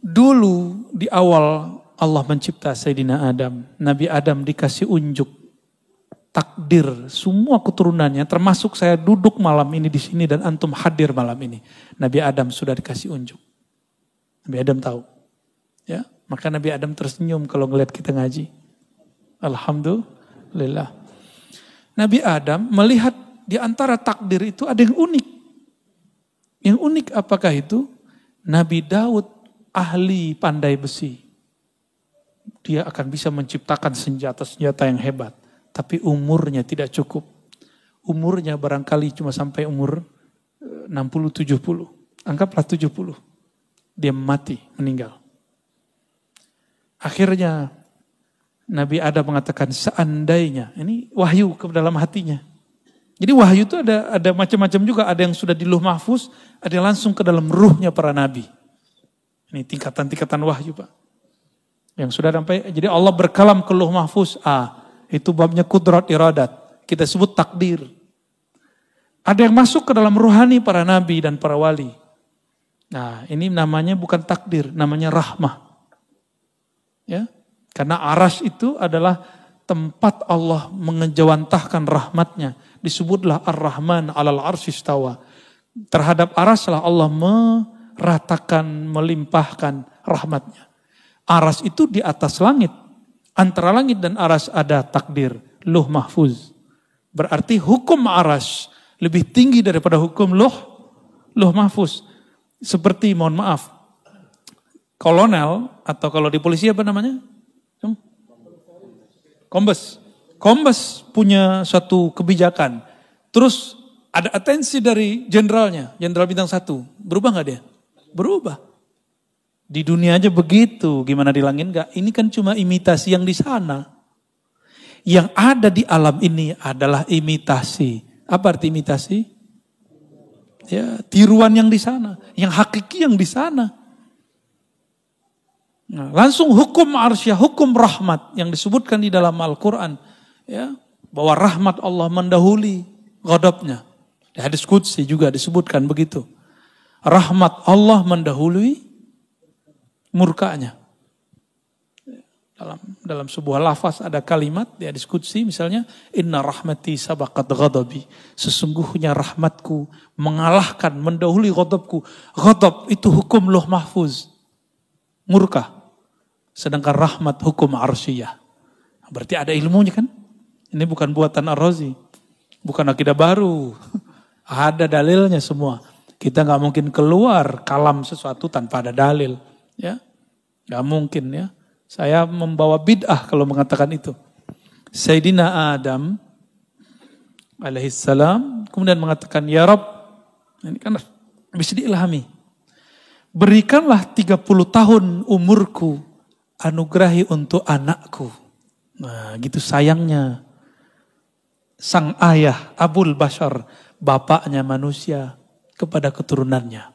Dulu di awal Allah mencipta Sayyidina Adam, Nabi Adam dikasih unjuk takdir semua keturunannya, termasuk saya duduk malam ini di sini dan antum hadir malam ini. Nabi Adam sudah dikasih unjuk. Nabi Adam tahu. Ya, maka Nabi Adam tersenyum kalau ngelihat kita ngaji. Alhamdulillah. Nabi Adam melihat di antara takdir itu ada yang unik. Yang unik apakah itu? Nabi Daud ahli pandai besi. Dia akan bisa menciptakan senjata-senjata yang hebat. Tapi umurnya tidak cukup. Umurnya barangkali cuma sampai umur 60-70. Anggaplah 70. Dia mati, meninggal. Akhirnya Nabi Adam mengatakan seandainya, ini wahyu ke dalam hatinya. Jadi wahyu itu ada macam-macam juga, ada yang sudah di Lauh Mahfuz, ada yang langsung ke dalam ruhnya para nabi. Ini tingkatan-tingkatan wahyu, Pak. Yang sudah sampai, jadi Allah berkalam ke Lauh Mahfuz, itu babnya kudrat iradat, kita sebut takdir. Ada yang masuk ke dalam ruhani para nabi dan para wali. Nah, ini namanya bukan takdir, namanya rahmah. Ya, karena aras itu adalah tempat Allah mengejawantahkan rahmatnya. Disebutlah Ar-Rahman alal arsy istawa. Terhadap aras lah Allah meratakan, melimpahkan rahmatnya. Aras itu di atas langit. Antara langit dan aras ada takdir, Lauh Mahfuz. Berarti hukum aras lebih tinggi daripada hukum Lauh Mahfuz. Seperti, mohon maaf, kolonel, atau kalau di polisi apa namanya? Kombes. Kombes punya suatu kebijakan. Terus ada atensi dari jenderalnya, jenderal bintang 1. Berubah gak dia? Berubah. Di dunia aja begitu, gimana di langit enggak? Ini kan cuma imitasi yang di sana. Yang ada di alam ini adalah imitasi. Apa arti imitasi? Ya, tiruan yang di sana, yang hakiki yang di sana. Nah, langsung hukum arsyah, hukum rahmat yang disebutkan di dalam Al-Quran. Ya, bahwa rahmat Allah mendahului ghadabnya. Di hadis qudsi juga disebutkan begitu. Rahmat Allah mendahului murkanya. Dalam sebuah lafaz ada kalimat di hadis qudsi misalnya, inna rahmati sabaqat ghadabi. Sesungguhnya rahmatku mengalahkan, mendahului ghadabku. Ghadab itu hukum Lauh Mahfuz. Murka. Sedangkan rahmat hukum arsyiyah. Berarti ada ilmunya kan? Ini bukan buatan Ar-Razi. Bukan akidah baru. Ada dalilnya semua. Kita gak mungkin keluar kalam sesuatu tanpa ada dalil. Ya, gak mungkin ya. Saya membawa bid'ah kalau mengatakan itu. Sayyidina Adam alaihissalam kemudian mengatakan, ya Rabb, ini kan bisa diilhami. Berikanlah 30 tahun umurku, anugerahi untuk anakku. Nah, gitu sayangnya sang ayah Abul Bashar, bapaknya manusia, kepada keturunannya.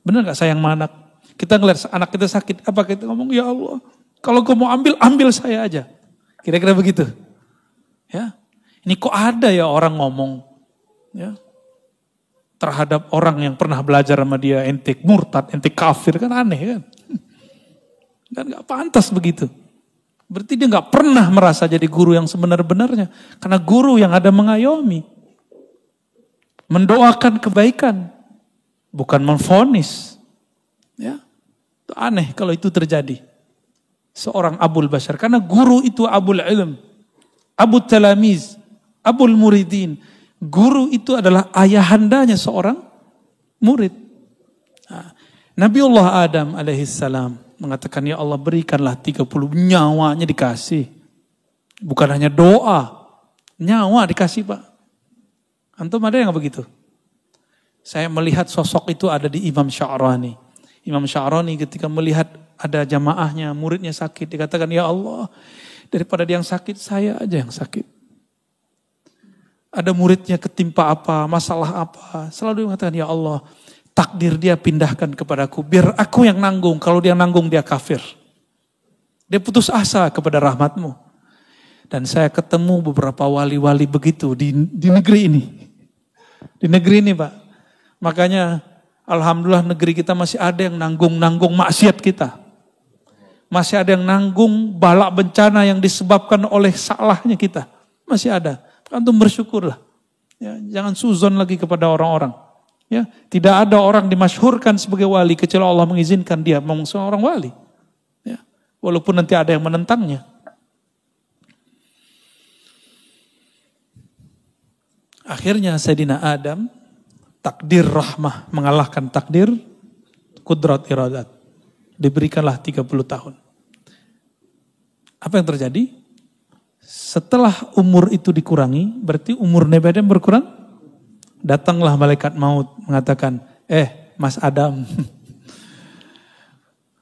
Benar gak sayang sama anak? Kita ngeliat anak kita sakit, apa kita ngomong, ya Allah, kalau kau mau ambil saya aja. Kira-kira begitu. Ya, ini kok ada ya orang ngomong, ya, terhadap orang yang pernah belajar sama dia, ente murtad, ente kafir, kan aneh kan? Dan gak pantas begitu. Berarti dia gak pernah merasa jadi guru yang sebenar-benarnya. Karena guru yang ada mengayomi. Mendoakan kebaikan. Bukan memvonis. Ya, itu aneh kalau itu terjadi. Seorang Abul Bashar. Karena guru itu Abul Ilm. Abu Talamiz. Abul Muridin. Guru itu adalah ayahandanya seorang murid. Nah, Nabiullah Adam alaihissalam mengatakan, ya Allah berikanlah 30, nyawanya dikasih. Bukan hanya doa. Nyawa dikasih Pak. Antum ada yang begitu? Saya melihat sosok itu ada di Imam Sya'rani. Imam Sya'rani ketika melihat ada jamaahnya, muridnya sakit. Dikatakan, ya Allah, daripada dia yang sakit, saya aja yang sakit. Ada muridnya ketimpa apa, masalah apa. Selalu dia mengatakan, ya Allah, takdir dia pindahkan kepadaku. Biar aku yang nanggung, kalau dia nanggung dia kafir. Dia putus asa kepada rahmatmu. Dan saya ketemu beberapa wali-wali begitu di negeri ini. Di negeri ini Pak. Makanya Alhamdulillah negeri kita masih ada yang nanggung-nanggung maksiat kita. Masih ada yang nanggung bala bencana yang disebabkan oleh salahnya kita. Masih ada. Antum bersyukurlah. Ya, jangan suzon lagi kepada orang-orang. Ya, tidak ada orang dimasyhurkan sebagai wali kecuali Allah mengizinkan dia memang seorang wali. Ya, walaupun nanti ada yang menentangnya. Akhirnya Sayyidina Adam, takdir rahmah mengalahkan takdir kudrat iradat. Diberikanlah 30 tahun. Apa yang terjadi? Setelah umur itu dikurangi, berarti umur Nabi Adam berkurang. Datanglah malaikat maut mengatakan, Mas Adam,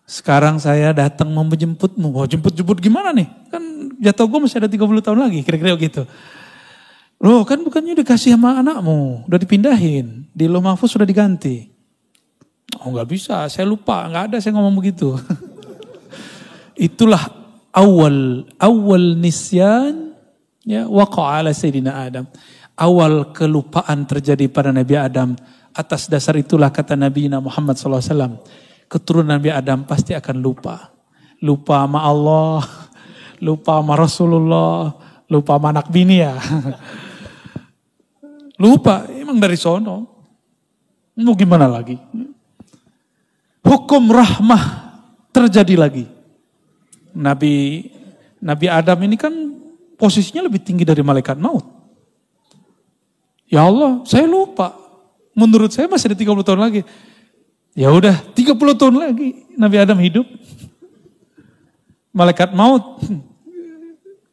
sekarang saya datang mau menjemputmu. Oh, jemput-jemput gimana nih? Kan jatuh gue masih ada 30 tahun lagi, kira-kira gitu. Loh, kan bukannya dikasih sama anakmu, udah dipindahin, di Lauh Mahfuz sudah diganti. Oh, nggak bisa, saya lupa, nggak ada saya ngomong begitu. Itulah awal nisyan ya waqa ala Sayyidina Adam. Awal kelupaan terjadi pada Nabi Adam. Atas dasar itulah kata Nabi Muhammad SAW, keturunan Nabi Adam pasti akan lupa. Lupa sama Allah, lupa sama Rasulullah, lupa sama anak bini ya. Lupa, emang dari sono. Mau gimana lagi? Hukum rahmah terjadi lagi. Nabi Adam ini kan posisinya lebih tinggi dari malaikat maut. Ya Allah, saya lupa. Menurut saya masih ada 30 tahun lagi. Ya udah, 30 tahun lagi Nabi Adam hidup. Malaikat maut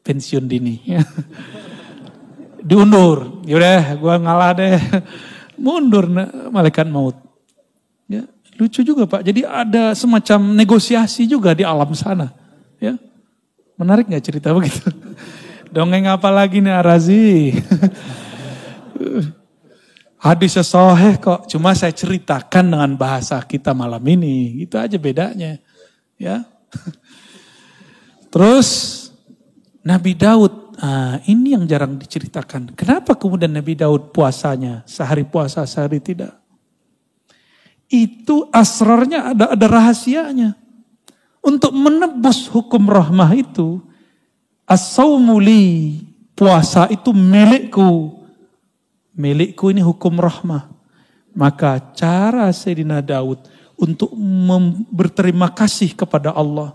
pensiun dini. Diundur. Ya udah, gua ngalah deh. Mundur malaikat maut. Ya, lucu juga Pak. Jadi ada semacam negosiasi juga di alam sana. Ya, menarik nggak cerita begitu? Dongeng apa lagi nih Arazi? Hadisnya sahih kok. Cuma saya ceritakan dengan bahasa kita malam ini. Itu aja bedanya. Ya. Terus Nabi Daud. Ini yang jarang diceritakan. Kenapa kemudian Nabi Daud puasanya sehari puasa, sehari tidak? Itu asrarnya ada rahasianya. Untuk menebus hukum rahmah itu, as-sawmu li, puasa itu milikku. Milikku ini hukum rahmah. Maka cara Sayyidina Daud untuk berterima kasih kepada Allah,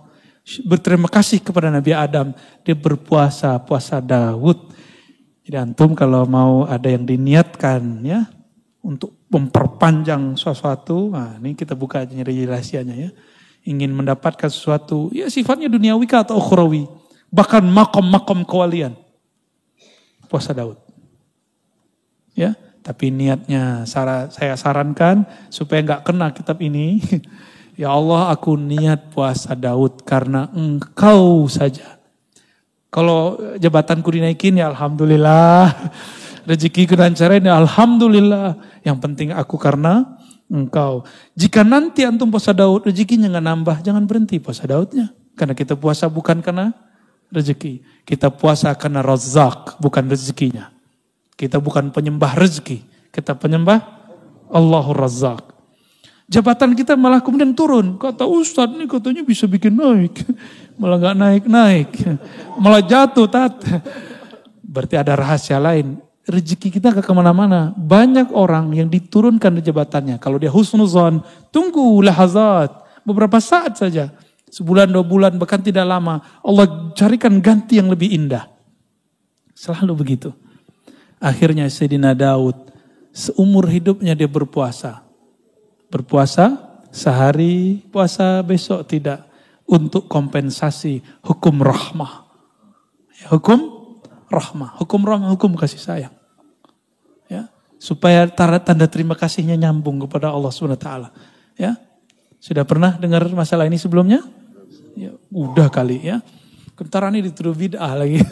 berterima kasih kepada Nabi Adam, dia berpuasa, puasa Daud. Jadi antum kalau mau ada yang diniatkan ya, untuk memperpanjang sesuatu, nah ini kita buka aja nyari rahasianya ya. Ingin mendapatkan sesuatu, ya sifatnya duniawi atau ukhrawi. Bahkan makom-makom kewalian. Puasa Daud. Ya, tapi niatnya saya sarankan supaya nggak kena kitab ini. Ya Allah, aku niat puasa Daud karena Engkau saja. Kalau jabatanku dinaikin ya Alhamdulillah. Rezekiku lancarin ya Alhamdulillah. Yang penting aku karena Engkau. Jika nanti antum puasa Daud, rezekinya nggak nambah, jangan berhenti puasa Daudnya. Karena kita puasa bukan karena rezeki. Kita puasa karena Razzaq, bukan rezekinya. Kita bukan penyembah rezeki. Kita penyembah Allahur Razzaq. Jabatan kita malah kemudian turun. Kata Ustadz ini katanya bisa bikin naik. Malah gak naik-naik. Malah jatuh tat. Berarti ada rahasia lain. Rezeki kita gak kemana-mana. Banyak orang yang diturunkan di jabatannya. Kalau dia husnuzon, tunggu lahazat. Beberapa saat saja. Sebulan, 2 bulan, bahkan tidak lama. Allah carikan ganti yang lebih indah. Selalu begitu. Akhirnya Sayyidina Daud, seumur hidupnya dia berpuasa. Berpuasa sehari, puasa besok tidak. Untuk kompensasi hukum rahmah. Hukum rahmah. Hukum rahmah, hukum kasih sayang. Ya, supaya tanda terima kasihnya nyambung kepada Allah SWT. Ya, sudah pernah dengar masalah ini sebelumnya? Ya, udah kali ya. Kentar ini dituduh bid'ah lagi.